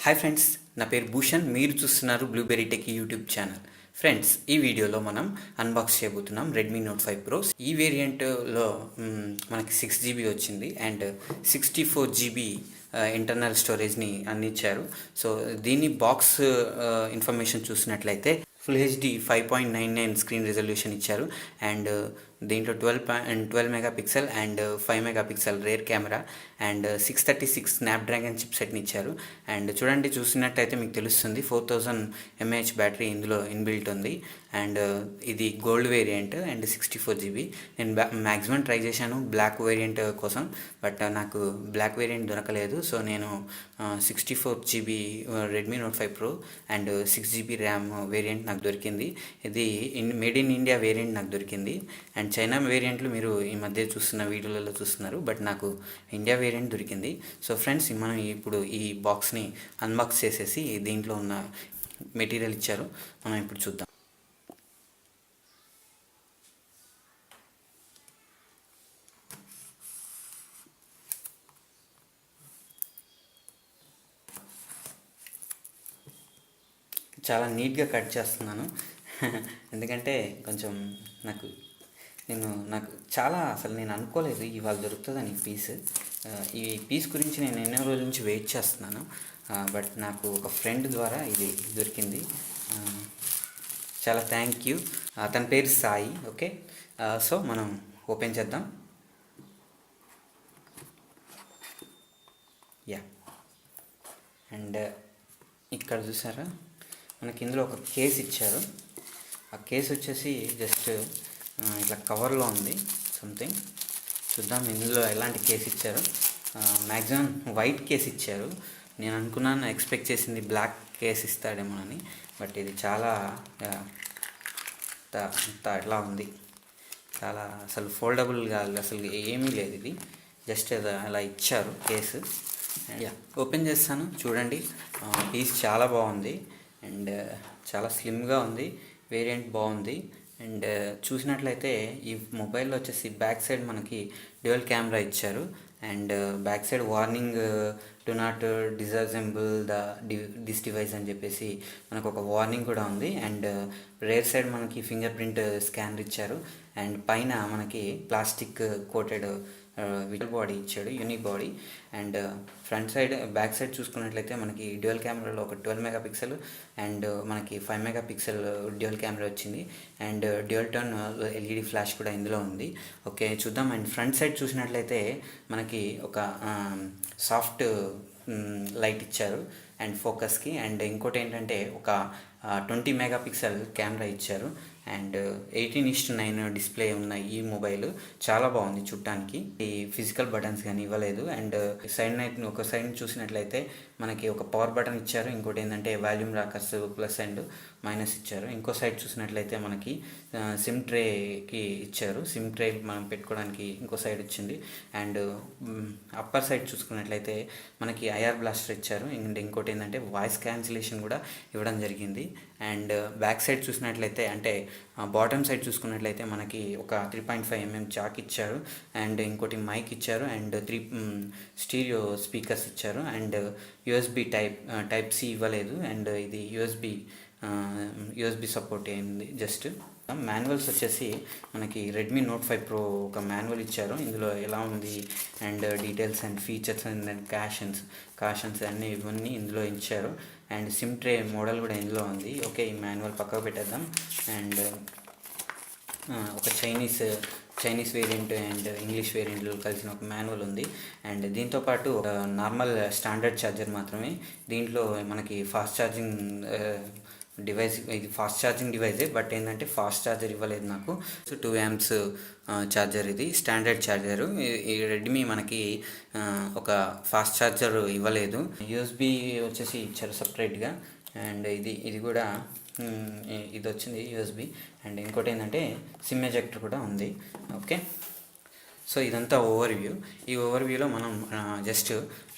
Hi friends, నా పేరు భూషణ్. మీరు చూస్తున్నారు blueberry techie YouTube channel. Friends, ఈ వీడియోలో మనం అన్బాక్స్ చేయబోతున్నాం రెడ్మీ నోట్ 5 ప్రో. ఈ వేరియంట్లో మనకి 6GB వచ్చింది అండ్ 64GB ఇంటర్నల్ స్టోరేజ్ని అందించారు. సో దీని బాక్స్ ఇన్ఫర్మేషన్ చూసినట్లయితే ఫుల్ హెచ్డి 5.99 స్క్రీన్ రెజల్యూషన్ ఇచ్చారు అండ్ దీంట్లో 12 megapixel and 5 megapixel rear camera and 636 Snapdragon చిప్సెట్ని ఇచ్చారు. అండ్ చూసినట్టయితే మీకు తెలుస్తుంది 4000 mAh బ్యాటరీ ఇందులో ఇన్బిల్ట్ ఉంది అండ్ ఇది గోల్డ్ వేరియంట్ అండ్ 64GB. నేను మ్యాక్సిమం ట్రై చేశాను బ్లాక్ వేరియంట్ కోసం, బట్ నాకు బ్లాక్ వేరియంట్ దొరకలేదు. సో నేను 64GB Redmi Note 5 Pro and 6GB RAM variant నాకు దొరికింది. ఇది మేడ్ ఇన్ ఇండియా వేరియంట్ నాకు దొరికింది అండ్ చైనా వేరియంట్లు మీరు ఈ మధ్య చూస్తున్న వీడియోలలో చూస్తున్నారు, బట్ నాకు ఇండియా వేరియంట్ దొరికింది. సో ఫ్రెండ్స్, మనం ఇప్పుడు ఈ బాక్స్ని అన్బాక్స్ చేసేసి దీంట్లో ఉన్న మెటీరియల్ ఇచ్చారు, మనం ఇప్పుడు చూద్దాం. చాలా నీట్గా కట్ చేస్తున్నాను ఎందుకంటే కొంచెం నాకు అసలు నేను అనుకోలేదు ఇవాళ దొరుకుతుందని ఈ పీస్ గురించి నేను ఎన్నో రోజుల నుంచి వెయిట్ చేస్తున్నాను. బట్ నాకు ఒక ఫ్రెండ్ ద్వారా ఇది దొరికింది. చాలా థ్యాంక్ యూ. అతని పేరు సాయి. ఓకే, సో మనం ఓపెన్ చేద్దాం. యా, అండ్ ఇక్కడ చూసారా, మనకి ఇందులో ఒక కేస్ ఇచ్చారు. ఆ కేస్ వచ్చేసి జస్ట్ ఇట్లా కవర్లో ఉంది సంథింగ్. చూద్దాం ఇందులో ఎలాంటి కేస్ ఇచ్చారు. మ్యాక్సిమం వైట్ కేస్ ఇచ్చారు. నేను అనుకున్నాను, ఎక్స్పెక్ట్ చేసింది బ్లాక్ కేస్ ఇస్తాడేమోనని, బట్ ఇది చాలా ఇట్లా ఉంది. చాలా అసలు ఫోల్డబుల్ కాదు, అసలు ఏమీ లేదు. ఇది జస్ట్ అలా ఇచ్చారు కేసు. యా, ఓపెన్ చేస్తాను. చూడండి, పీస్ చాలా బాగుంది అండ్ చాలా స్లిమ్గా ఉంది. వేరియంట్ బాగుంది అండ్ చూసినట్లయితే ఈ మొబైల్లో వచ్చేసి బ్యాక్ సైడ్ మనకి డ్యూయల్ కెమెరా ఇచ్చారు and back side warning do not disable this device అని చెప్పేసి మనకు ఒక వార్నింగ్ కూడా ఉంది. అండ్ రేర్ సైడ్ మనకి ఫింగర్ ప్రింట్ స్కానర్ ఇచ్చారు అండ్ పైన మనకి ప్లాస్టిక్ కోటెడ్ విజువల్ బాడీ ఇచ్చాడు, unique body. And back side చూసుకున్నట్లయితే మనకి డ్యూయల్ కెమెరాలో ఒక 12 మెగాపిక్సెల్ అండ్ మనకి 5 మెగాపిక్సెల్ డ్యూయల్ కెమెరా వచ్చింది and dual turn LED flash కూడా ఇందులో ఉంది. ఓకే, చూద్దాం. అండ్ ఫ్రంట్ సైడ్ చూసినట్లయితే మనకి ఒక సాఫ్ట్ లైట్ ఇచ్చారు అండ్ ఫోకస్కి. అండ్ ఇంకోటి ఏంటంటే ఒక 20 మెగాపిక్సెల్ కెమెరా ఇచ్చారు అండ్ 18:9 డిస్ప్లే ఉన్న ఈ మొబైల్ చాలా బాగుంది చూడటానికి. ఈ ఫిజికల్ బటన్స్ కానీ ఇవ్వలేదు. అండ్ ఒక సైడ్ చూసినట్లయితే మనకి ఒక పవర్ బటన్ ఇచ్చారు. ఇంకోటి ఏంటంటే volume rockers plus and minus ఇచ్చారు. ఇంకో సైడ్ చూసినట్లయితే మనకి సిమ్ ట్రేకి ఇచ్చారు. సిమ్ ట్రే మనం పెట్టుకోవడానికి ఇంకో సైడ్ వచ్చింది. అండ్ అప్పర్ సైడ్ చూసుకున్నట్లయితే మనకి ఐఆర్ బ్లాస్టర్ ఇచ్చారు. అండ్ ఇంకోటి ఏంటంటే వాయిస్ క్యాన్సిలేషన్ కూడా ఇవ్వడం జరిగింది. అండ్ బ్యాక్ సైడ్ చూసినట్లయితే అంటే బాటమ్ సైడ్ చూసుకున్నట్లయితే మనకి ఒక 3.5mm చాక్ ఇచ్చారు అండ్ ఇంకోటి మైక్ ఇచ్చారు అండ్ 3 స్టీరియో స్పీకర్స్ ఇచ్చారు అండ్ యూఎస్బి టైప్ సి ఇవ్వలేదు. అండ్ ఇది యూఎస్బి సపోర్ట్ అయింది. జస్ట్ మాన్యువల్స్ వచ్చేసి మనకి రెడ్మీ నోట్ 5 ప్రో ఒక మాన్యువల్ ఇచ్చారు. ఇందులో ఎలా ఉంది and details and features and cautions అన్నీ ఇవన్నీ ఇందులో ఇచ్చారు. అండ్ సిమ్ ట్రే మోడల్ కూడా ఇందులో ఉంది. ఓకే, ఈ మాన్యువల్ పక్కకు పెట్టేద్దాం. అండ్ ఒక చైనీస్ వేరియంట్ అండ్ ఇంగ్లీష్ వేరియంట్లు కలిసిన ఒక మాన్యువల్ ఉంది. అండ్ దీంతోపాటు నార్మల్ స్టాండర్డ్ ఛార్జర్ మాత్రమే. దీంట్లో మనకి ఫాస్ట్ ఛార్జింగ్ డివైస్, ఇది ఫాస్ట్ ఛార్జింగ్ డివైజే, బట్ ఏంటంటే ఫాస్ట్ ఛార్జర్ ఇవ్వలేదు నాకు. 2 amps ఛార్జర్, ఇది స్టాండర్డ్ ఛార్జరు. ఈ రెడ్మీ మనకి ఒక ఫాస్ట్ ఛార్జర్ ఇవ్వలేదు. యూఎస్బి వచ్చేసి ఇచ్చారు సపరేట్గా. అండ్ ఇది కూడా ఇది వచ్చింది యూఎస్బి. అండ్ ఇంకోటి ఏంటంటే సిమ్ ఎజెక్టర్ కూడా ఉంది. ఓకే, సో ఇదంతా ఓవర్వ్యూ. ఈ ఓవర్వ్యూలో మనం just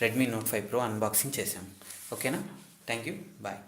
Redmi Note 5 pro unboxing చేసాం. ఓకేనా, థ్యాంక్ యూ, బాయ్.